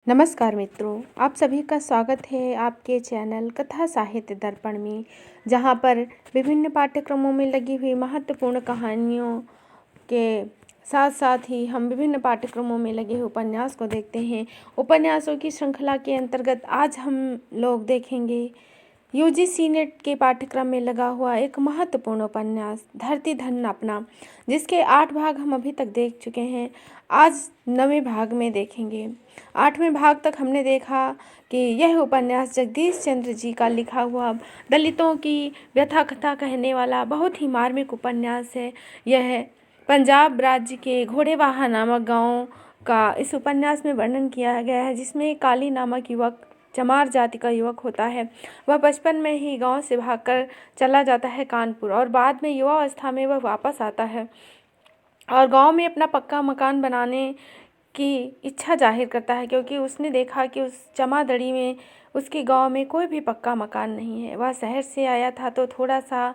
नमस्कार मित्रों, आप सभी का स्वागत है आपके चैनल कथा साहित्य दर्पण में, जहां पर विभिन्न पाठ्यक्रमों में लगी हुई महत्वपूर्ण कहानियों के साथ साथ ही हम विभिन्न पाठ्यक्रमों में लगे हुए उपन्यास को देखते हैं। उपन्यासों की श्रृंखला के अंतर्गत आज हम लोग देखेंगे यूजीसी नेट के पाठ्यक्रम में लगा हुआ एक महत्वपूर्ण उपन्यास धरती धन अपना, जिसके 8 भाग हम अभी तक देख चुके हैं। आज 9वें भाग में देखेंगे। 8वें भाग तक हमने देखा कि यह उपन्यास जगदीश चंद्र जी का लिखा हुआ दलितों की व्यथा कथा कहने वाला बहुत ही मार्मिक उपन्यास है। यह पंजाब राज्य के घोड़ेवाहा नामक गांव का इस उपन्यास में वर्णन किया गया है, जिसमें काली नामक युवक चमार जाति का युवक होता है। वह बचपन में ही गांव से भागकर चला जाता है कानपुर और बाद में युवावस्था में वह वापस आता है और गांव में अपना पक्का मकान बनाने की इच्छा जाहिर करता है, क्योंकि उसने देखा कि उस चमादड़ी में उसके गांव में कोई भी पक्का मकान नहीं है। वह शहर से आया था तो थोड़ा सा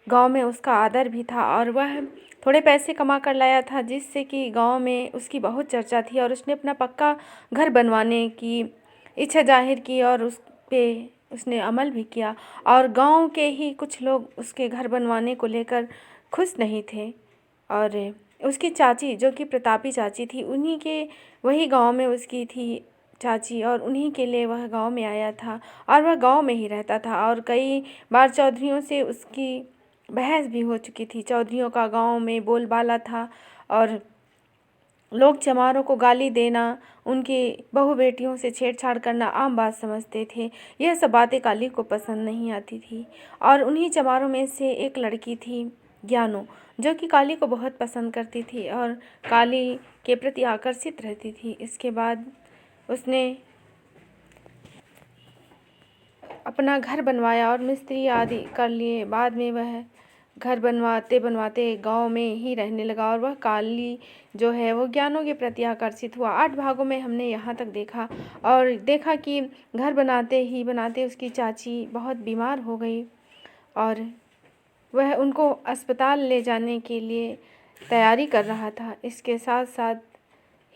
गांव में उसका आदर भी था और वह थोड़े पैसे कमा कर लाया था, जिससे कि गांव में उसकी बहुत चर्चा थी और उसने अपना पक्का घर बनवाने की इच्छा जाहिर की और उस पे उसने अमल भी किया। और गांव के ही कुछ लोग उसके घर बनवाने को लेकर खुश नहीं थे और उसकी चाची, जो कि प्रतापी चाची थी, उन्हीं के वही गांव में उसकी थी चाची और उन्हीं के लिए वह गांव में आया था और वह गांव में ही रहता था। और कई बार चौधरियों से उसकी बहस भी हो चुकी थी। चौधरियों का गांव में बोलबाला था और लोग चमारों को गाली देना, उनकी बहू बेटियों से छेड़छाड़ करना आम बात समझते थे। यह सब बातें काली को पसंद नहीं आती थी और उन्हीं चमारों में से एक लड़की थी ज्ञानो, जो कि काली को बहुत पसंद करती थी और काली के प्रति आकर्षित रहती थी। इसके बाद उसने अपना घर बनवाया और मिस्त्री आदि कर लिए। बाद में वह घर बनवाते बनवाते गांव में ही रहने लगा और वह काली जो है वो ज्ञानों के प्रति आकर्षित हुआ। 8 भागों में हमने यहाँ तक देखा और देखा कि घर बनाते ही बनाते उसकी चाची बहुत बीमार हो गई और वह उनको अस्पताल ले जाने के लिए तैयारी कर रहा था। इसके साथ साथ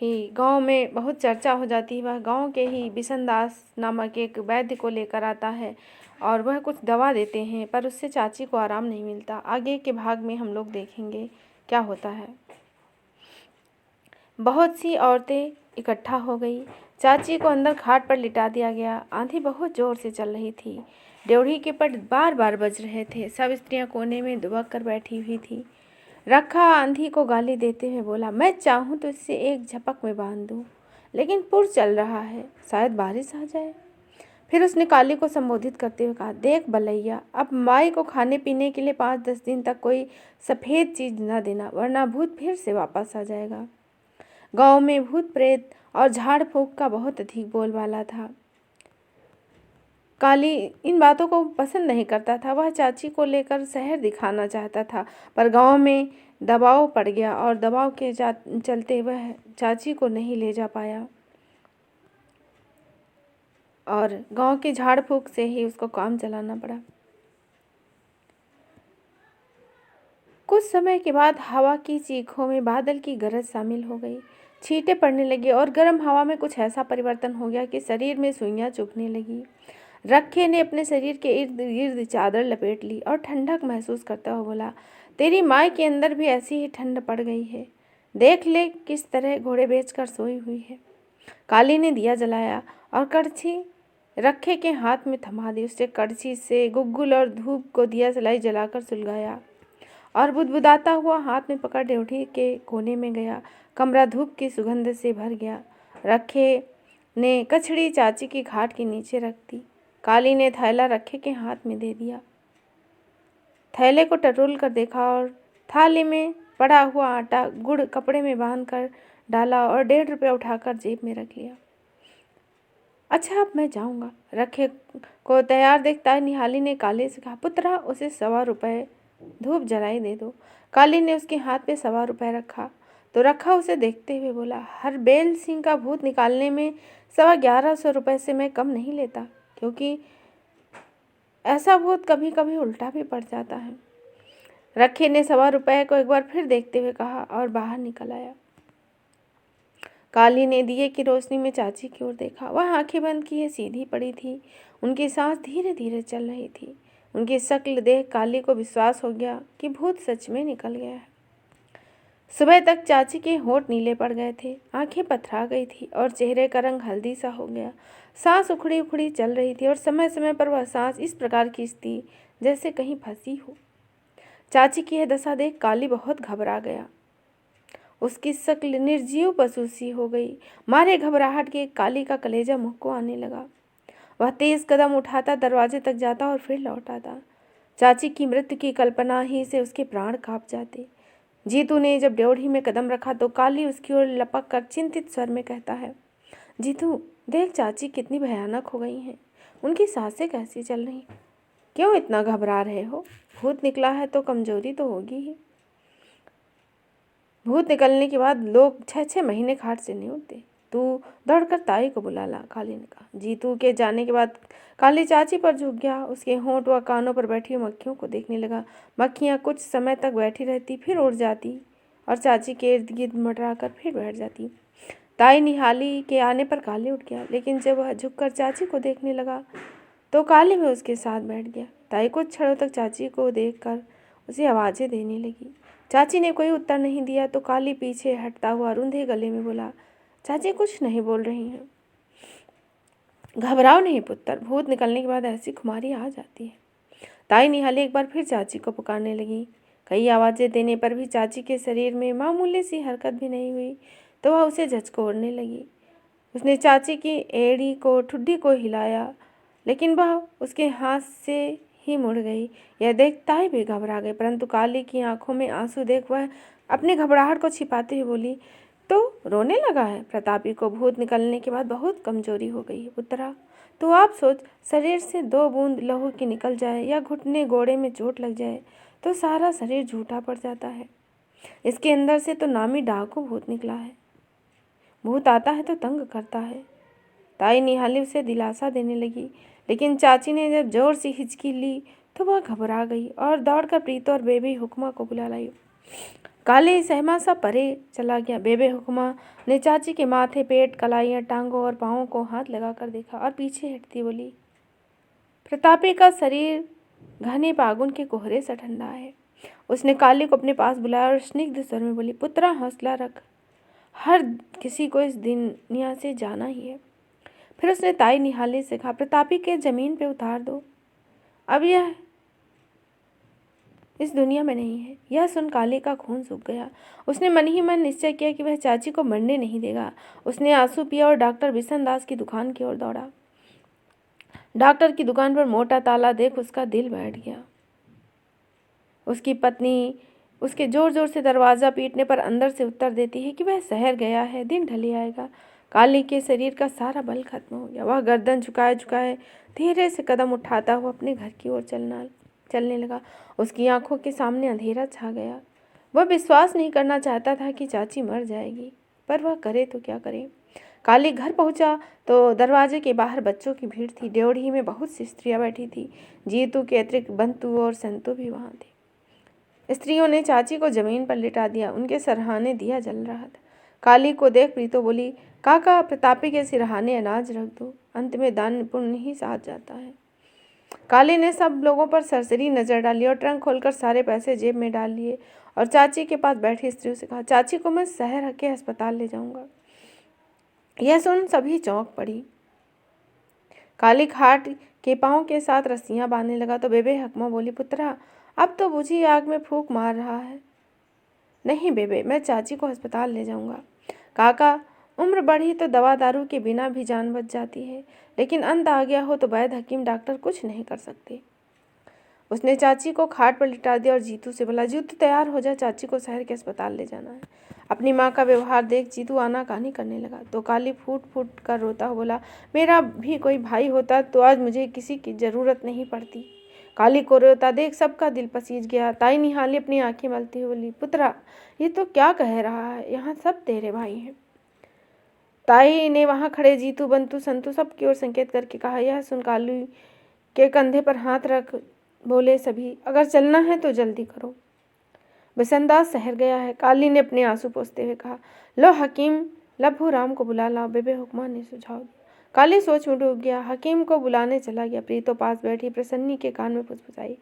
ही गांव में बहुत चर्चा हो जाती है। वह गांव के ही बिशनदास नामक एक वैद्य को लेकर आता है और वह कुछ दवा देते हैं, पर उससे चाची को आराम नहीं मिलता। आगे के भाग में हम लोग देखेंगे क्या होता है। बहुत सी औरतें इकट्ठा हो गई। चाची को अंदर खाट पर लिटा दिया गया। आंधी बहुत जोर से चल रही थी। ड्योढ़ी के पट बार बार बज रहे थे। सब स्त्रियां कोने में दुबक कर बैठी हुई थी। रखा आंधी को गाली देते हुए बोला, मैं चाहूँ तो इससे एक झपक में बांध दूँ, लेकिन पुर चल रहा है, शायद बारिश आ जाए। फिर उसने काली को संबोधित करते हुए कहा, देख बलैया, अब माई को खाने पीने के लिए 5-10 दिन तक कोई सफ़ेद चीज़ न देना, वरना भूत फिर से वापस आ जाएगा। गांव में भूत प्रेत और झाड़ फूक का बहुत अधिक बोलबाला था। काली इन बातों को पसंद नहीं करता था। वह चाची को लेकर शहर दिखाना चाहता था, पर गांव में दबाव पड़ गया और दबाव के चलते वह चाची को नहीं ले जा पाया और गांव के झाड़ फूक से ही उसको काम चलाना पड़ा। कुछ समय के बाद हवा की चीखों में बादल की गरज शामिल हो गई। छींटे पड़ने लगी और गर्म हवा में कुछ ऐसा परिवर्तन हो गया कि शरीर में सुइयां चुभने लगी। रखे ने अपने शरीर के इर्द गिर्द चादर लपेट ली और ठंडक महसूस करता हुआ बोला, तेरी माँ के अंदर भी ऐसी ही ठंड पड़ गई है। देख ले किस तरह घोड़े बेचकर सोई हुई है। काली ने दिया जलाया और कड़छी रखे के हाथ में थमा दी। उसने कड़छी से गुग्गुल और धूप को दिया जलाई जलाकर सुलगाया और बुदबुदाता हुआ हाथ में पकड़ ड्योढ़ी के कोने में गया। कमरा धूप की सुगंध से भर गया। रखे ने कछड़ी चाची की खाट के नीचे रख दी। काली ने थैला रखे के हाथ में दे दिया। थैले को टटोल कर देखा और थाली में पड़ा हुआ आटा गुड़ कपड़े में बांध कर डाला और 1.5 रुपया उठाकर जेब में रख लिया। अच्छा, अब मैं जाऊंगा। रखे को तैयार देखता निहाली ने काली से कहा, पुत्रा, उसे 1.25 रुपये धूप जलाई दे दो। काली ने उसके हाथ पे 1.25 रुपये रखा तो रखा उसे देखते हुए बोला, हरबेल सिंह का भूत निकालने में 1150 रुपये से मैं कम नहीं लेता, क्योंकि ऐसा भूत कभी कभी उल्टा भी पड़ जाता है। रखे ने 1.25 रुपये को एक बार फिर देखते हुए कहा और बाहर निकल आया। काली ने दिए की रोशनी में चाची की ओर देखा। वह आंखें बंद किए सीधी पड़ी थी। उनकी सांस धीरे धीरे चल रही थी। उनकी शक्ल देख काली को विश्वास हो गया कि भूत सच में निकल गया है। सुबह तक चाची के होंठ नीले पड़ गए थे, आंखें पथरा गई थी और चेहरे का रंग हल्दी सा हो गया। सांस उखड़ी उखड़ी चल रही थी और समय समय पर वह सांस इस प्रकार खींचती जैसे कहीं फंसी हो। चाची की यह दशा देख काली बहुत घबरा गया। उसकी शक्ल निर्जीव पशु सी हो गई। मारे घबराहट के काली का कलेजा मुँह को आने लगा। वह तेज कदम उठाता, दरवाजे तक जाता और फिर लौट आता। चाची की मृत्यु की कल्पना ही से उसके प्राण कांप जाते। जीतू ने जब ड्योढ़ी में कदम रखा तो काली उसकी ओर लपक कर चिंतित स्वर में कहता है, जीतू देख चाची कितनी भयानक हो गई हैं। उनकी सांसें कैसी चल रही, क्यों इतना घबरा रहे हो? भूत निकला है तो कमजोरी तो होगी ही। भूत निकलने के बाद लोग 6-6 महीने खाट से नहीं उठते। तू दौड़कर ताई को बुला ला, काली ने कहा। जीतू के जाने के बाद काली चाची पर झुक गया। उसके होंठ व कानों पर बैठी मक्खियों को देखने लगा। मक्खियाँ कुछ समय तक बैठी रहती, फिर उड़ जाती और चाची के इर्द गिर्द मंडरा कर फिर बैठ जाती। ताई निहाली के आने पर काली उठ गया, लेकिन जब वह झुककर चाची को देखने लगा तो काली भी उसके साथ बैठ गया। ताई कुछ क्षणों तक चाची को देखकर उसे आवाज़ें देने लगी। चाची ने कोई उत्तर नहीं दिया तो काली पीछे हटता हुआ रुंधे गले में बोला, चाची कुछ नहीं बोल रही हैं। घबराओ नहीं पुत्र, भूत निकलने के बाद ऐसी खुमारी आ जाती है। ताई निहाली एक बार फिर चाची को पुकारने लगी। कई आवाज़ें देने पर भी चाची के शरीर में मामूली सी हरकत भी नहीं हुई तो वह उसे झकझोरने लगी। उसने चाची की एड़ी को, ठुड्डी को हिलाया, लेकिन वह उसके हाथ से ही मुड़ गई। यह देख ताई भी घबरा गई, परंतु काली की आंखों में आंसू देख वह अपनी घबराहट को छिपाते हुए बोली, तो रोने लगा है। प्रतापी को भूत निकलने के बाद बहुत कमजोरी हो गई है पुत्रा। तो आप सोच, शरीर से 2 बूंद लहू की निकल जाए या घुटने गोड़े में चोट लग जाए तो सारा शरीर झूठा पड़ जाता है। इसके अंदर से तो नामी डाकू भूत निकला है। भूत आता है तो तंग करता है। ताई निहाली उसे दिलासा देने लगी, लेकिन चाची ने जब जोर से हिचकी ली तो वह घबरा गई और दौड़कर प्रीतो और बेबी हुक्मा को बुला लाई। काली सहमा सा परे चला गया। बेबे हुक्मा ने चाची के माथे, पेट, कलाइयाँ, टांगों और पाँवों को हाथ लगाकर देखा और पीछे हटती बोली, प्रतापी का शरीर घने फागुन के कोहरे से ठंडा है। उसने काली को अपने पास बुलाया और स्निग्ध स्वर में बोली, पुत्रा हौसला रख, हर किसी को इस दुनिया से जाना ही है। फिर उसने ताई निहाली से कहा, प्रतापी के जमीन पे उतार दो, अब यह इस दुनिया में नहीं है। यह सुन काली का खून सूख गया। उसने मन ही मन निश्चय किया कि वह चाची को मरने नहीं देगा। उसने आंसू पिया और डॉक्टर बिशनदास की दुकान की ओर दौड़ा। डॉक्टर की दुकान पर मोटा ताला देख उसका दिल बैठ गया। उसकी पत्नी उसके जोर जोर से दरवाज़ा पीटने पर अंदर से उत्तर देती है कि वह शहर गया है, दिन ढली आएगा। काली के शरीर का सारा बल खत्म हो गया। वह गर्दन झुकाए झुकाए धीरे से कदम उठाता हुआ अपने घर की ओर चलने लगा। उसकी आंखों के सामने अंधेरा छा गया। वह विश्वास नहीं करना चाहता था कि चाची मर जाएगी, पर वह करे तो क्या करे। काली घर पहुंचा तो दरवाजे के बाहर बच्चों की भीड़ थी। ड्योढ़ी में बहुत सी स्त्रियां बैठी थी। जीतू के अतिरिक्त बंतु और संतु भी वहाँ थे। स्त्रियों ने चाची को जमीन पर लिटा दिया। उनके सिरहाने दिया जल रहा था। काली को देख प्रीतो बोली, काका प्रतापी के सिरहाने अनाज रख दो, अंत में दान पुण्य ही साथ जाता है। काली ने सब लोगों पर सरसरी नजर डाली और ट्रंक खोलकर सारे पैसे जेब में डाल लिए और चाची के पास बैठी स्त्रियों से कहा, चाची को मैं शहर के अस्पताल ले जाऊंगा। यह सुन सभी चौंक पड़ी। काली खाट के पाँव के साथ रस्सियां बांधने लगा तो बेबे हुक्मा बोली, पुत्रा अब तो बुझी आग में फूंक मार रहा है। नहीं बेबे, मैं चाची को अस्पताल ले जाऊंगा। काका उम्र बढ़ी तो दवा दारू के बिना भी जान बच जाती है, लेकिन अंत आ गया हो तो वैद्य हकीम डॉक्टर कुछ नहीं कर सकते। उसने चाची को खाट पर लिटा दिया और जीतू से बोला, जीतू तैयार हो जा, चाची को शहर के अस्पताल ले जाना है। अपनी माँ का व्यवहार देख जीतू आनाकानी करने लगा तो काली फूट फूट कर रोता बोला, मेरा भी कोई भाई होता तो आज मुझे किसी की ज़रूरत नहीं पड़ती। काली को रोता देख सबका दिल पसीज गया। ताई निहाली अपनी आंखें मलती हुई बोली, पुत्रा ये तो क्या कह रहा है, यहाँ सब तेरे भाई हैं। ताई ने वहाँ खड़े जीतू, बंतु, संतु सब की ओर संकेत करके कहा। यह सुन काली के कंधे पर हाथ रख बोले सभी, अगर चलना है तो जल्दी करो, बिशनदास शहर गया है। काली ने अपने आंसू पोंछते हुए कहा, लो हकीम लभू राम को बुला लाओ, बेबे हुक्मा ने सुझाव दिया। काली सोच में डूब गया। हकीम को बुलाने चला गया। प्रीतो पास बैठी प्रसन्नी के कान में फुसफुसाई,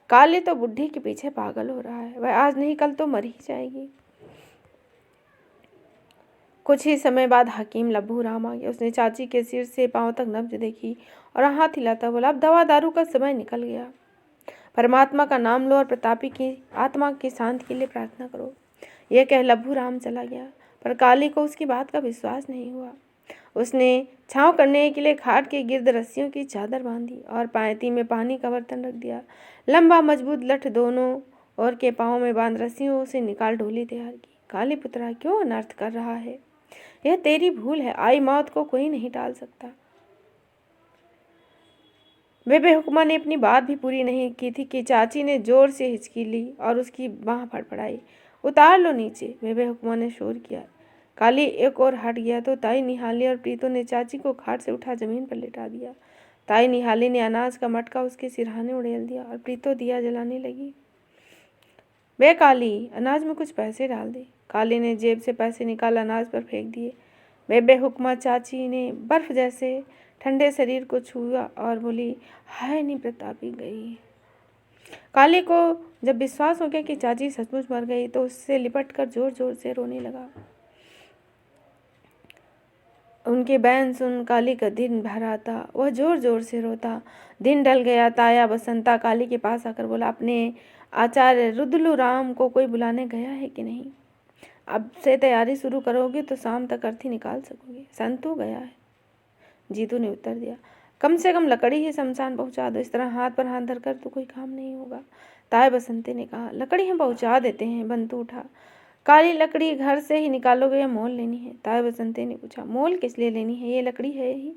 काली तो बुढ़ी के पीछे पागल हो रहा है, वह आज नहीं कल तो मर ही जाएगी। कुछ ही समय बाद हकीम लभू राम आ गया। उसने चाची के सिर से पांव तक नब्ज देखी और हाथ हिलाता बोला, अब दवा दारू का समय निकल गया, परमात्मा का नाम लो और प्रतापी की आत्मा की शांति के लिए प्रार्थना करो। यह कह लभू राम चला गया, पर काली को उसकी बात का विश्वास नहीं हुआ। उसने छांव करने के लिए खाट के गिर्द रस्सियों की चादर बांधी और पायती में पानी का बर्तन रख दिया। लंबा मजबूत लठ दोनों और के पाँव में बांध रस्सियों से निकाल ढोली तैयार की। काली पुत्रा, क्यों अनर्थ कर रहा है? यह तेरी भूल है, आई मौत को कोई नहीं टाल सकता। बेबे हुक्मा ने अपनी बात भी पूरी नहीं की थी कि चाची ने जोर से हिचकी ली और उसकी बाँह फड़फड़ाई। उतार लो नीचे, बेबे हुक्मा ने शोर किया। काली एक और हट गया तो ताई निहाली और प्रीतो ने चाची को खाट से उठा जमीन पर लेटा दिया। ताई निहाली ने अनाज का मटका उसके सिरहाने उड़ेल दिया और प्रीतो दिया जलाने लगी। बे काली, अनाज में कुछ पैसे डाल दे। काली ने जेब से पैसे निकाल अनाज पर फेंक दिए। बेबे हुक्मा चाची ने बर्फ जैसे ठंडे शरीर को छुआ और बोली, हाय नी प्रतापी गई। काली को जब विश्वास हो गया कि चाची सचमुच मर गई तो उससे लिपटकर जोर जोर से रोने लगा। उनके बैन सुन काली का दिन भर आता, वह जोर जोर से रोता। दिन ढल गया। ताया बसंता काली के पास आकर बोला, अपने आचार्य रुदलू राम को कोई बुलाने गया है कि नहीं? अब से तैयारी शुरू करोगे तो शाम तक अर्थी निकाल सकोगे। संतू गया है, जीतू ने उत्तर दिया। कम से कम लकड़ी ही शमशान पहुंचा दो, इस तरह हाथ पर हाथ धरकर तो कोई काम नहीं होगा। ताया बसंती ने कहा, लकड़ी हम पहुंचा देते हैं। बंतू उठा। काली, लकड़ी घर से ही निकालोगे या मोल लेनी है? ताया बसंती ने पूछा। मोल किस लिए लेनी है, ये लकड़ी है ही।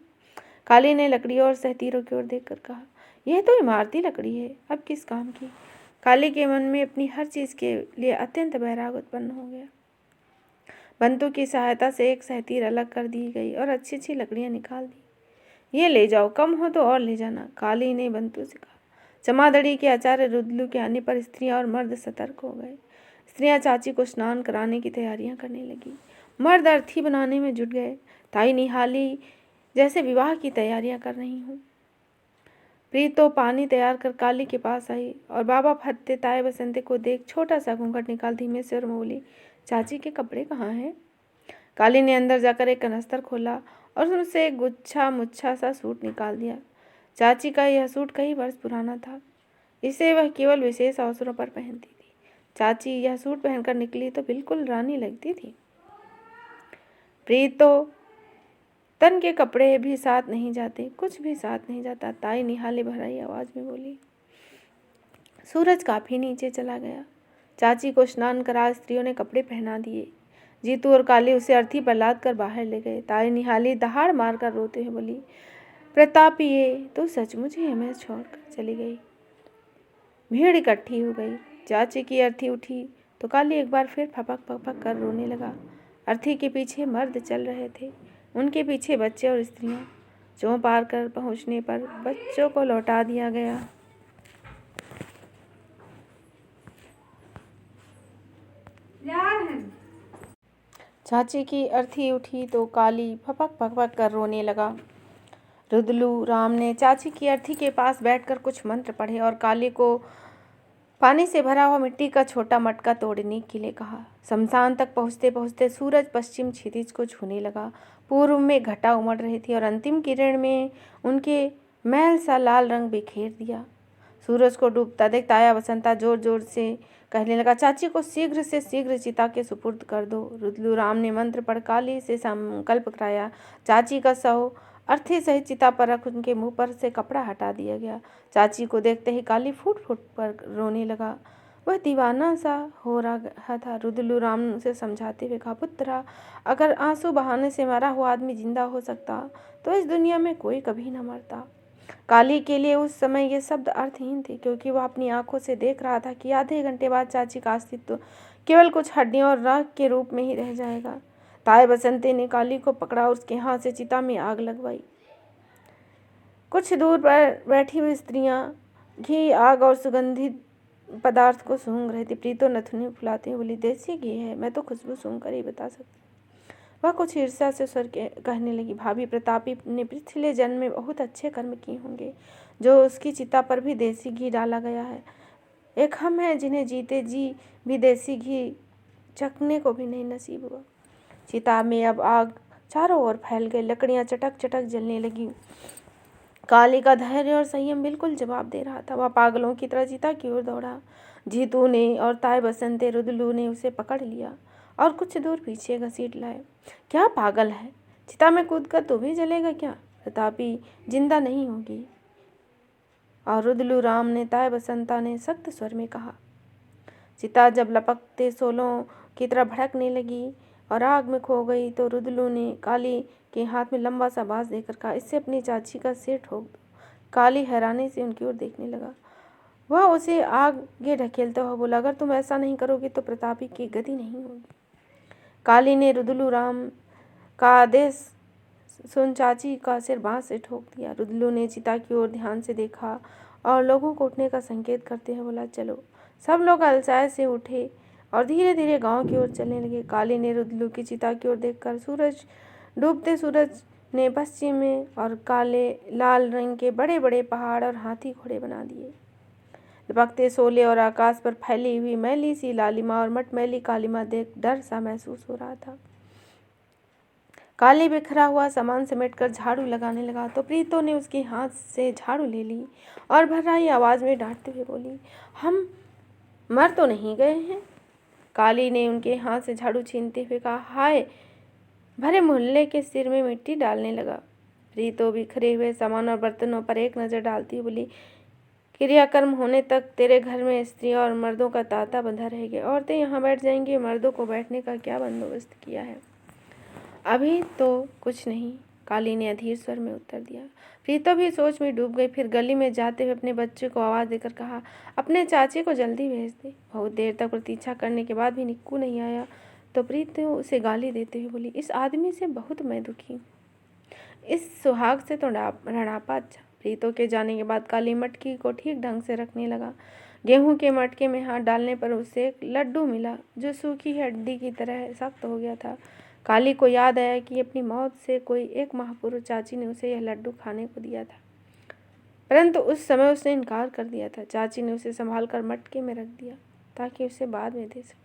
काली ने लकड़ी और सहतीरों की ओर देखकर कहा, यह तो इमारती लकड़ी है, अब किस काम की? काली के मन में अपनी हर चीज के लिए अत्यंत वैराग उत्पन्न हो गया। बंतू की सहायता से एक सहतीर अलग कर दी गई और अच्छी अच्छी लकड़ियां निकाल दी। ये ले जाओ, कम हो तो और ले जाना, काली ने बंतू से कहा। जमादड़ी के आचार्य रुदलू के आने पर स्त्रियां और मर्द सतर्क हो गए। स्त्रियां चाची को स्नान कराने की तैयारियां करने लगी। मर्द अर्थी बनाने में जुट गए। ताई निहाली जैसे विवाह की तैयारियां कर रही हूँ। प्रीतो पानी तैयार कर काली के पास आई और बाबा फत्ते ताए बसंते को देख छोटा सा घूंघट निकाल धीमे से और बोली, चाची के कपड़े कहाँ हैं? काली ने अंदर जाकर एक कनस्तर खोला और उससे एक गुच्छा मुच्छा सा सूट निकाल दिया। चाची का यह सूट कई वर्ष पुराना था, इसे वह केवल विशेष अवसरों पर पहनती थी। चाची यह सूट पहनकर निकली तो बिल्कुल रानी लगती थी। प्रीतो, तन के कपड़े भी साथ नहीं जाते, कुछ भी साथ नहीं जाता, ताई निहाली भराई आवाज में बोली। सूरज काफी नीचे चला गया। चाची को स्नान करा स्त्रियों ने कपड़े पहना दिए। जीतू और काली उसे अर्थी पर लाद कर बाहर ले गए। ताई निहाली दहाड़ मारकर रोते हुए बोली, प्रतापिये, तो सचमुच ही हमें छोड़कर चली गई। भीड़ इकट्ठी हो गई। चाची की अर्थी उठी तो काली एक बार फिर फपक फपक कर रोने लगा। अर्थी के पीछे मर्द चल रहे थे, उनके पीछे बच्चे और स्त्रियां। चौं पार कर पहुंचने पर बच्चों को लौटा दिया गया। चाची की अर्थी उठी तो काली फपक फपक कर रोने लगा। रुदलू राम ने चाची की अर्थी के पास बैठकर कुछ मंत्र पढ़े और काली को पानी से भरा हुआ मिट्टी का छोटा मटका तोड़ने के लिए कहा। शमशान तक पहुंचते पहुंचते सूरज पश्चिम क्षितिज को छूने लगा। पूर्व में घटा उमड़ रही थी और अंतिम किरण में उनके मैल सा लाल रंग बिखेर दिया। सूरज को डूबता देख ताया बसंता जोर जोर से कहने लगा, चाची को शीघ्र से शीघ्र चिता के सुपुर्द कर दो। रुदलू राम ने मंत्र पढ़ काली से संकल्प कराया। चाची का शव अर्थी सहित चिता पर रख उनके मुंह पर से कपड़ा हटा दिया गया। चाची को देखते ही काली फूट फूट पर रोने लगा। वह दीवाना सा हो रहा था। रुदलू राम से समझाते हुए कहा, पुत्रा, अगर आंसू बहाने से मरा हुआ आदमी जिंदा हो सकता तो इस दुनिया में कोई कभी न मरता। काली के लिए उस समय ये शब्द अर्थहीन थे, क्योंकि वह अपनी आंखों से देख रहा था कि आधे घंटे बाद चाची का अस्तित्व केवल कुछ हड्डियों और राख के रूप में ही रह जाएगा। ताए बसंते ने काली को पकड़ा और उसके हाथ से चिता में आग लगवाई। कुछ दूर पर बैठी हुई स्त्रियां घी, आग और सुगंधित पदार्थ को सूंघ रही थी। प्रीतो नथुनी फुलाते हुए बोली, देसी घी है, मैं तो खुशबू सूंघ कर ही बता सकती। वह कुछ ईर्ष्या से स्वर के कहने लगी, भाभी प्रतापी ने पिछले जन्म में बहुत अच्छे कर्म किए होंगे, जो उसकी चिता पर भी देसी घी डाला गया है। एक हम हैं जिन्हें जीते जी भी देसी घी चखने को भी नहीं नसीब हुआ। चिता में अब आग चारों ओर फैल गई, लकड़ियां चटक चटक जलने लगी। काली का धैर्य और संयम बिल्कुल जवाब दे रहा था। वह पागलों की तरह चिता की ओर दौड़ा। जीतू ने और ताई बसंते रुदलू ने उसे पकड़ लिया और कुछ दूर पीछे घसीट लाए। क्या पागल है, चिता में कूदकर तू भी जलेगा क्या? प्रतापी जिंदा नहीं होगी। और रुदलू राम ने ताई बसंता ने सख्त स्वर में कहा। चिता जब लपकते शोलों की तरह भड़कने लगी और आग में खो गई तो रुदलू ने काली के हाथ में लंबा सा बांस देकर कहा, इससे अपनी चाची का सिर ठोक दो। काली हैरानी से उनकी ओर देखने लगा। वह उसे आगे ढकेलते हुए बोला, अगर तुम ऐसा नहीं करोगे तो प्रतापी की गति नहीं होगी। काली ने रुदलू राम का आदेश सुन चाची का सिर बांस से ठोक दिया। रुदलू ने चिता की ओर ध्यान से देखा और लोगों को उठने का संकेत करते हुए बोला, चलो। सब लोग अलसाए से उठे और धीरे धीरे गांव की ओर चलने लगे। काली ने रुदलू की चिता की ओर देखकर डूबते सूरज ने पश्चिम में और काले लाल रंग के बड़े बड़े पहाड़ और हाथी घोड़े बना दिए। लपकते शोले और आकाश पर फैली हुई मैली सी लालिमा और मटमैली कालिमा देख डर सा महसूस हो रहा था। काली बिखरा हुआ सामान समेटकर झाड़ू लगाने लगा तो प्रीतो ने उसके हाथ से झाड़ू ले ली और भर्राई आवाज में डांटते हुए बोली, हम मर तो नहीं गए हैं? काली ने उनके हाथ से झाड़ू छीनते हुए कहा, हाय। भरे मोहल्ले के सिर में मिट्टी डालने लगा। प्रीतो बिखरे हुए सामान और बर्तनों पर एक नज़र डालती बोली, क्रियाकर्म होने तक तेरे घर में स्त्रियों और मर्दों का तांता बंधा रहेगा। औरतें यहाँ बैठ जाएंगी, मर्दों को बैठने का क्या बंदोबस्त किया है? अभी तो कुछ नहीं, काली ने अधीर स्वर में उत्तर दिया। प्रीतो भी सोच में डूब गई। फिर गली में जाते हुए अपने बच्चे को आवाज़ देकर कहा, अपने चाचे को जल्दी भेज दे। बहुत देर तक प्रतीक्षा करने के बाद भी निक्कू नहीं आया तो प्रीतो उसे गाली देते हुए बोली, इस आदमी से बहुत मैं दुखी हूँ। इस सुहाग से तो रड़ापा अच्छा। प्रीतो के जाने के बाद काली मटकी को ठीक ढंग से रखने लगा। गेहूं के मटके में हाथ डालने पर उसे एक लड्डू मिला जो सूखी हड्डी की तरह सख्त हो गया था। काली को याद आया कि अपनी मौत से कोई एक माह पूर्व चाची ने उसे यह लड्डू खाने को दिया था, परंतु उस समय उसने इनकार कर दिया था। चाची ने उसे संभाल कर मटके में रख दिया ताकि उसे बाद में दे सके।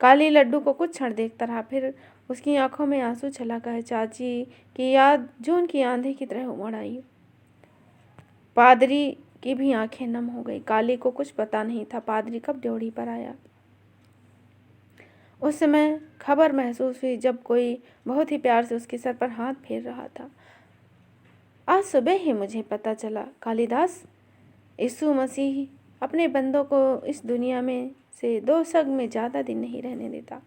काली लड्डू को कुछ क्षण देखता रहा, फिर उसकी आंखों में आंसू छलका है। चाची की याद जून की आंधी की तरह उमड़ आई। पादरी की भी आंखें नम हो गई। काली को कुछ पता नहीं था पादरी कब ड्योढ़ी पर आया। उस समय खबर महसूस हुई जब कोई बहुत ही प्यार से उसके सर पर हाथ फेर रहा था। आज सुबह ही मुझे पता चला, कालिदास, यीशु मसीह अपने बंदों को इस दुनिया में से दोषक में ज़्यादा दिन नहीं रहने देता।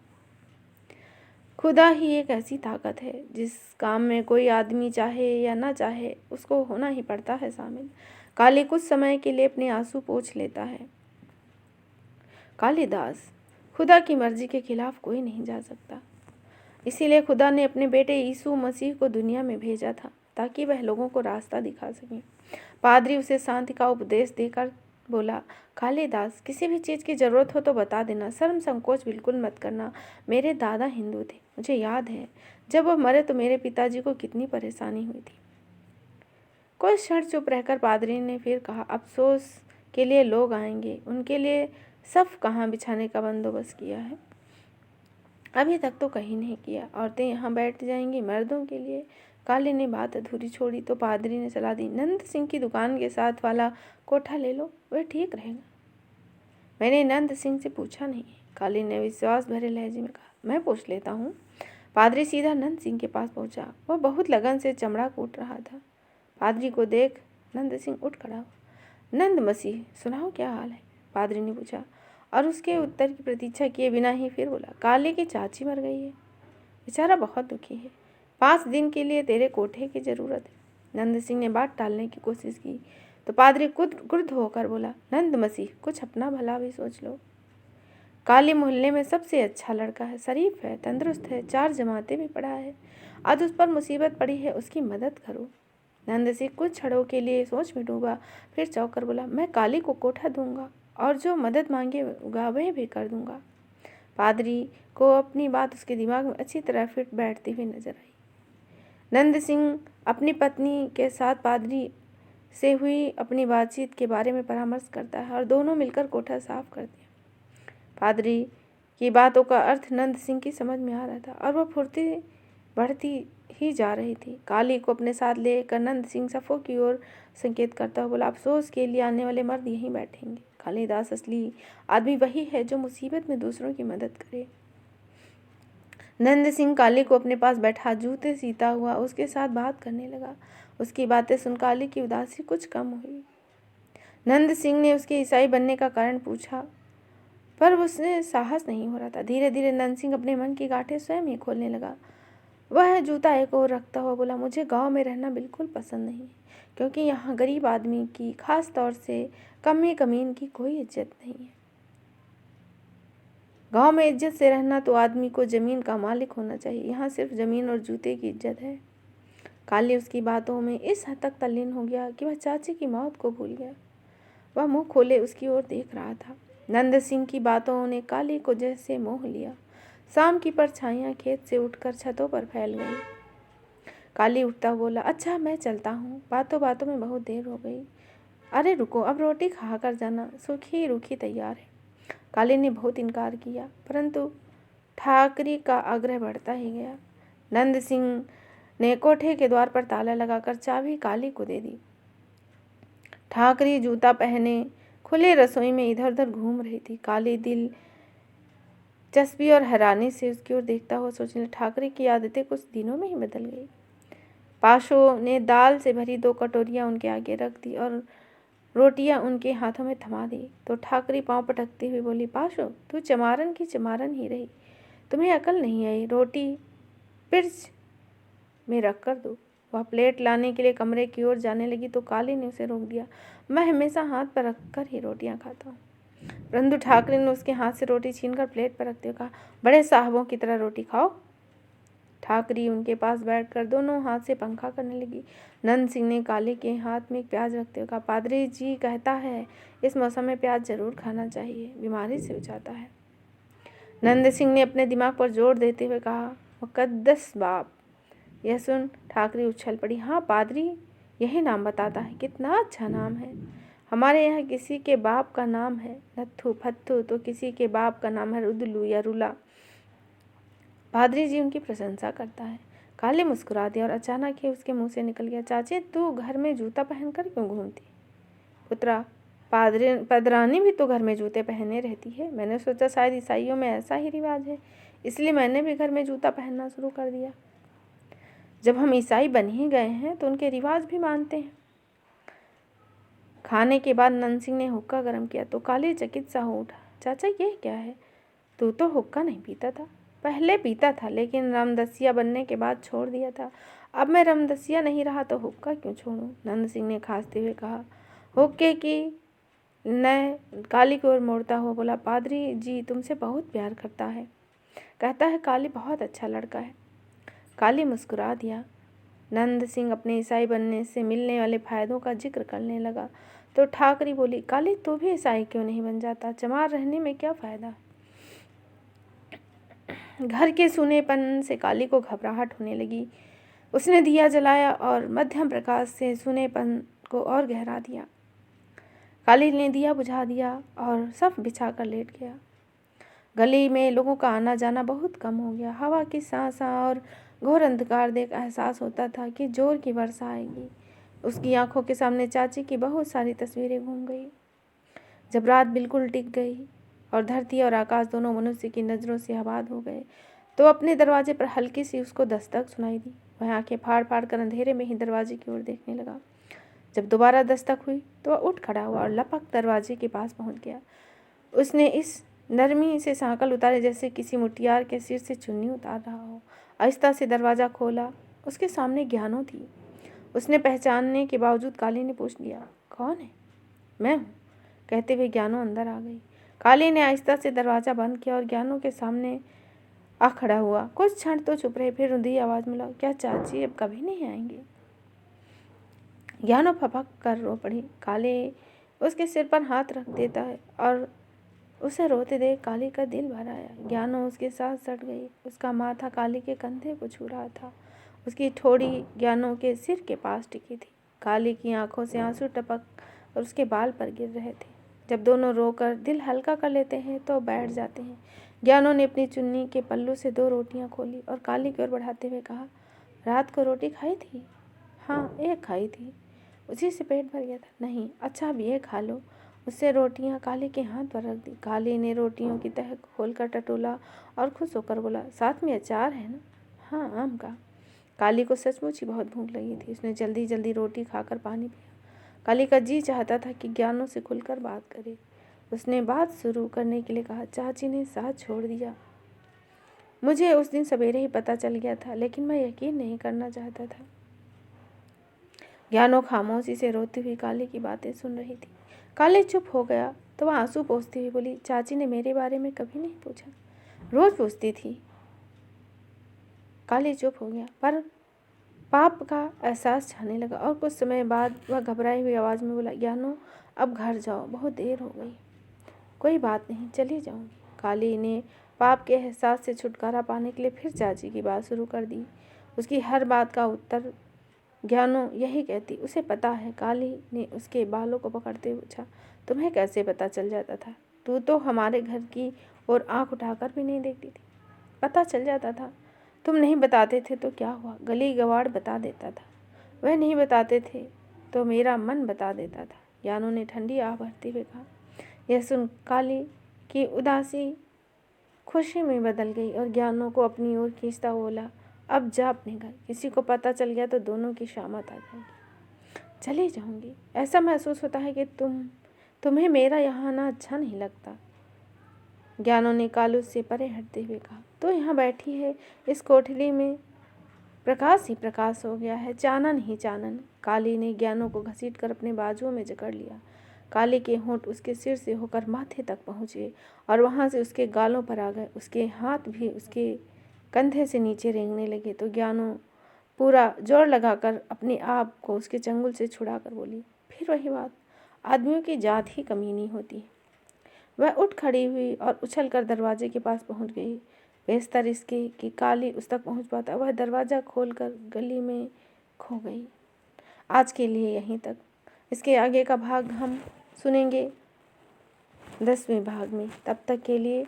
खुदा ही एक ऐसी ताकत है जिस काम में कोई आदमी चाहे या ना चाहे उसको होना ही पड़ता है शामिल। काली कुछ समय के लिए अपने आंसू पोंछ लेता है। कालिदास, खुदा की मर्जी के खिलाफ कोई नहीं जा सकता, इसीलिए खुदा ने अपने बेटे यीशु मसीह को दुनिया में भेजा था ताकि वह लोगों को रास्ता दिखा सके। पादरी उसे शांति का उपदेश देकर बोला, कालिदास, किसी भी चीज़ की ज़रूरत हो तो बता देना, शर्म संकोच बिल्कुल मत करना। मेरे दादा हिंदू थे, मुझे याद है जब वह मरे तो मेरे पिताजी को कितनी परेशानी हुई थी। कुछ क्षण चुप रहकर पादरी ने फिर कहा, अफसोस के लिए लोग आएंगे, उनके लिए सफ कहाँ बिछाने का बंदोबस्त किया है? अभी तक तो कहीं नहीं किया। औरतें यहाँ बैठ जाएंगी, मर्दों के लिए। काली ने बात अधूरी छोड़ी तो पादरी ने सलाह दी, नंद सिंह की दुकान के साथ वाला कोठा ले लो, वह ठीक रहेगा। मैंने नंद सिंह से पूछा नहीं, काली ने विश्वास भरे लहजे में कहा, मैं पूछ लेता हूँ। पादरी सीधा नंद सिंह के पास पहुँचा। वह बहुत लगन से चमड़ा कूट रहा था। पादरी को देख नंद सिंह उठ खड़ा हुआ। नंद मसीह, सुनाओ क्या हाल है? पादरी ने पूछा और उसके उत्तर की प्रतीक्षा किए बिना ही फिर बोला, काली की चाची मर गई है, बेचारा बहुत दुखी है, 5 दिन के लिए तेरे कोठे की ज़रूरत है। नंद सिंह ने बात टालने की कोशिश की तो पादरी क्रुद्ध होकर बोला, नंद मसीह, कुछ अपना भला भी सोच लो। काली मोहल्ले में सबसे अच्छा लड़का है, शरीफ है, तंदुरुस्त है, 4 जमातें भी पढ़ा है। आज उस पर मुसीबत पड़ी है, उसकी मदद करो। नंद सिंह कुछ क्षणों के लिए सोच में डूबा, फिर चौंक कर बोला, मैं काली को कोठा दूंगा और जो मदद मांगेगा वह भी कर दूंगा। पादरी को अपनी बात उसके दिमाग में अच्छी तरह फिट बैठती हुई नजर आई। नंद सिंह अपनी पत्नी के साथ पादरी से हुई अपनी बातचीत के बारे में परामर्श करता है और दोनों मिलकर कोठा साफ करते हैं। पादरी की बातों का अर्थ नंद सिंह की समझ में आ रहा था और वह फुर्ती बढ़ती ही जा रही थी। काली को अपने साथ लेकर नंद सिंह सफ़ों की ओर संकेत करता हुआ बोला, अफसोस के लिए आने वाले मर्द यहीं बैठेंगे। कालिदास असली आदमी वही है जो मुसीबत में दूसरों की मदद करे। नंद सिंह काली को अपने पास बैठा जूते सीता हुआ उसके साथ बात करने लगा। उसकी बातें सुन काली की उदासी कुछ कम हुई। नंद सिंह ने उसके ईसाई बनने का कारण पूछा, पर उसने साहस नहीं हो रहा था। धीरे धीरे नंद सिंह अपने मन की गांठें स्वयं ही खोलने लगा। वह जूता एक ओर रखता हुआ बोला, मुझे गांव में रहना बिल्कुल पसंद नहीं, क्योंकि यहाँ गरीब आदमी की, खास तौर से कमी कमीन की कोई इज्जत नहीं है। गांव में इज्जत से रहना तो आदमी को जमीन का मालिक होना चाहिए, यहाँ सिर्फ जमीन और जूते की इज्जत है। काली उसकी बातों में इस हद तक तल्लीन हो गया कि वह चाची की मौत को भूल गया। वह मुंह खोले उसकी ओर देख रहा था। नंद सिंह की बातों ने काली को जैसे मोह लिया। शाम की परछाइयाँ खेत से उठकर छतों पर फैल गई। काली उठता बोला, अच्छा मैं चलता हूँ, बातों बातों में बहुत देर हो गई। अरे रुको, अब रोटी खाकर जाना, सूखी रूखी तैयार है। काली ने बहुत इनकार किया, परंतु ठाकरी का आग्रह बढ़ता ही गया। नंद सिंह ने कोठे के द्वार पर ताला लगाकर चाबी काली को दे दी। ठाकरी जूता पहने खुले रसोई में इधर उधर घूम रही थी। काली दिल चस्पी और हैरानी से उसकी ओर देखता हुआ सोचने, ठाकरे की आदतें कुछ दिनों में ही बदल गई। पाशो ने दाल से भरी 2 कटोरियां उनके आगे रख दी और रोटियां उनके हाथों में थमा दी तो ठाकरी पांव पटकती हुई बोली, पाशो तू चमारन की चमारन ही रही, तुम्हें अकल नहीं आई, रोटी पिर्च में रख कर दो। वह प्लेट लाने के लिए कमरे की ओर जाने लगी तो काली ने उसे रोक दिया। मैं हमेशा हाथ पर रख कर ही रोटियां खाता हूँ। परंतु ठाकरे ने उसके हाथ से रोटी छीनकर प्लेट पर रखते हुए कहा, बड़े साहबों की तरह रोटी खाओ। ठाकरी उनके पास बैठकर दोनों हाथ से पंखा करने लगी। नंद सिंह ने काली के हाथ में एक प्याज रखते हुए कहा, पादरी जी कहता है इस मौसम में प्याज जरूर खाना चाहिए, बीमारी से बचाता है। नंद सिंह ने अपने दिमाग पर जोर देते हुए कहा, मुकद्दस बाप। यह सुन ठाकरी उछल पड़ी। हाँ पादरी, यही नाम बताता है, कितना अच्छा नाम है। हमारे यहाँ किसी के बाप का नाम है नत्थू फत्थू तो किसी के बाप का नाम है रुदलू या रुला। पादरी जी उनकी प्रशंसा करता है। काली मुस्कुरा दिया और अचानक ही उसके मुंह से निकल गया, चाची तू घर में जूता पहनकर क्यों घूमती? पुत्रा, पदरानी भी तो घर में जूते पहने रहती है। मैंने सोचा शायद ईसाइयों में ऐसा ही रिवाज है, इसलिए मैंने भी घर में जूता पहनना शुरू कर दिया। जब हम ईसाई बन ही गए हैं तो उनके रिवाज भी मानते हैं। खाने के बाद नंद सिंह ने हुक्का गर्म किया तो काली चकित सा हो उठा। चाचा ये क्या है? तू तो हुक्का नहीं पीता था। पहले पीता था, लेकिन रामदसिया बनने के बाद छोड़ दिया था। अब मैं रामदसिया नहीं रहा तो हुक्का क्यों छोड़ूं? नंद सिंह ने खांसते हुए कहा। हुक्के की न काली की ओर मोड़ता हुआ बोला, पादरी जी तुमसे बहुत प्यार करता है, कहता है काली बहुत अच्छा लड़का है। काली मुस्कुरा दिया। नंद सिंह अपने ईसाई बनने से मिलने वाले फायदों का जिक्र करने लगा तो ठाकरी बोली, काली तू भी ईसाई क्यों नहीं बन जाता? चमार रहने में क्या फ़ायदा? घर के सूनेपन से काली को घबराहट होने लगी। उसने दिया जलाया और मध्यम प्रकाश से सूनेपन को और गहरा दिया। काली ने दिया बुझा दिया और सब बिछा कर लेट गया। गली में लोगों का आना जाना बहुत कम हो गया। हवा की सांसा और घोर अंधकार देख एहसास होता था कि जोर की वर्षा आएगी। उसकी आंखों के सामने चाची की बहुत सारी तस्वीरें घूम गई। जब रात बिल्कुल टिक गई और धरती और आकाश दोनों मनुष्य की नज़रों से आबाद हो गए तो अपने दरवाजे पर हल्की सी उसको दस्तक सुनाई दी। वह आंखें फाड़ फाड़ कर अंधेरे में ही दरवाजे की ओर देखने लगा। जब दोबारा दस्तक हुई तो वह उठ खड़ा हुआ और लपक दरवाजे के पास पहुंच गया। उसने इस नरमी से सांकल उतारे जैसे किसी मुटियार के सिर से चुन्नी उतार रहा हो। आहिस्ता से दरवाज़ा खोला। उसके सामने ज्ञानो थी। उसने पहचानने के बावजूद काली ने पूछ लिया, कौन है? मैं हूँ, कहते हुए ज्ञानो अंदर आ गई। काली ने आहिस्ता से दरवाज़ा बंद किया और ज्ञानो के सामने आ खड़ा हुआ। कुछ क्षण तो चुप रहे, फिर रुंधी आवाज़ में लगा, क्या चाची अब कभी नहीं आएंगी? ज्ञानो फपक कर रो पड़ी। काली उसके सिर पर हाथ रख देता है और उसे रोते देख काली का दिल भर आया। ज्ञानो उसके साथ सट गई। उसका माथा काली के कंधे को छू रहा था। उसकी ठोड़ी ज्ञानो के सिर के पास टिकी थी। काली की आंखों से आंसू टपक और उसके बाल पर गिर रहे थे। जब दोनों रोकर दिल हल्का कर लेते हैं तो बैठ जाते हैं। ज्ञानो ने अपनी चुन्नी के पल्लू से 2 रोटियां खोली और काली की ओर बढ़ाते हुए कहा, रात को रोटी खाई थी? हाँ, 1 खाई थी। उसी से पेट भर गया था। नहीं, अच्छा अब ये खा लो। उससे रोटियां काली के हाथ पर रख दी। काली ने रोटियों की तह खोलकर टटोला और खुश होकर बोला, साथ में अचार है ना? हाँ, आम का। काली को सचमुच ही बहुत भूख लगी थी। उसने जल्दी जल्दी रोटी खाकर पानी पिया। काली का जी चाहता था कि ज्ञानो से खुलकर बात करे। उसने बात शुरू करने के लिए कहा, चाची ने साथ छोड़ दिया। मुझे उस दिन सवेरे ही पता चल गया था, लेकिन मैं यकीन नहीं करना चाहता था। ज्ञानो खामोशी से रोती हुई काली की बातें सुन रही थी। काली चुप हो गया तो वह आंसू पोंछती हुई बोली, चाची ने मेरे बारे में कभी नहीं पूछा। रोज पूछती थी। काली चुप हो गया, पर पाप का एहसास छाने लगा और कुछ समय बाद वह घबराई हुई आवाज़ में बोला, ज्ञानो अब घर जाओ, बहुत देर हो गई। कोई बात नहीं, चली जाऊंगी। काली ने पाप के एहसास से छुटकारा पाने के लिए फिर चाची की बात शुरू कर दी। उसकी हर बात का उत्तर ज्ञानो यही कहती, उसे पता है। काली ने उसके बालों को पकड़ते हुए पूछा, तुम्हें कैसे पता चल जाता था? तू तो हमारे घर की ओर आंख उठाकर भी नहीं देखती थी। पता चल जाता था। तुम नहीं बताते थे तो क्या हुआ? गली गवाड़ बता देता था। वह नहीं बताते थे तो मेरा मन बता देता था। ज्ञानो ने ठंडी आह भरते हुए कहा। यह सुन काली की उदासी खुशी में बदल गई और ज्ञानो को अपनी ओर खींचता बोला, अब जा अपने घर। किसी को पता चल गया तो दोनों की शामत आ जाएगी। चली जाऊंगी। ऐसा महसूस होता है कि तुम्हें मेरा यहाँ आना अच्छा नहीं लगता। ज्ञानो ने कालू से परे हटते हुए कहा, तो यहाँ बैठी है, इस कोठरी में प्रकाश ही प्रकाश हो गया है, चानन ही चानन। काली ने ज्ञानो को घसीटकर अपने बाजुओं में जकड़ लिया। काली के होंठ उसके सिर से होकर माथे तक पहुँचे और वहाँ से उसके गालों पर आ गए। उसके हाथ भी उसके कंधे से नीचे रेंगने लगे तो ज्ञानो पूरा जोर लगाकर अपने आप को उसके चंगुल से छुड़ाकर बोली, फिर वही बात, आदमियों की जात ही कमीनी होती है। वह उठ खड़ी हुई और उछलकर दरवाजे के पास पहुंच गई। बेशतर इसके कि काली उस तक पहुंच पाता, वह दरवाज़ा खोलकर गली में खो गई। आज के लिए यहीं तक। इसके आगे का भाग हम सुनेंगे 10वें भाग में। तब तक के लिए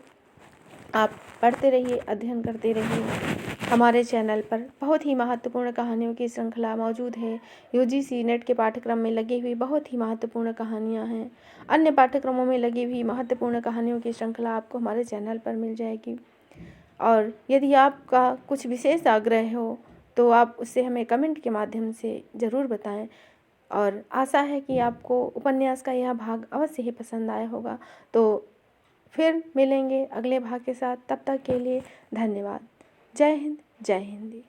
आप पढ़ते रहिए, अध्ययन करते रहिए। हमारे चैनल पर बहुत ही महत्वपूर्ण कहानियों की श्रृंखला मौजूद है। यूजीसी नेट के पाठ्यक्रम में लगी हुई बहुत ही महत्वपूर्ण कहानियाँ हैं। अन्य पाठ्यक्रमों में लगी हुई महत्वपूर्ण कहानियों की श्रृंखला आपको हमारे चैनल पर मिल जाएगी। और यदि आपका कुछ विशेष आग्रह हो तो आप उससे हमें कमेंट के माध्यम से ज़रूर बताएं। और आशा है कि आपको उपन्यास का यह भाग अवश्य ही पसंद आया होगा। तो फिर मिलेंगे अगले भाग के साथ। तब तक के लिए धन्यवाद। जय हिंद, जय हिंदी।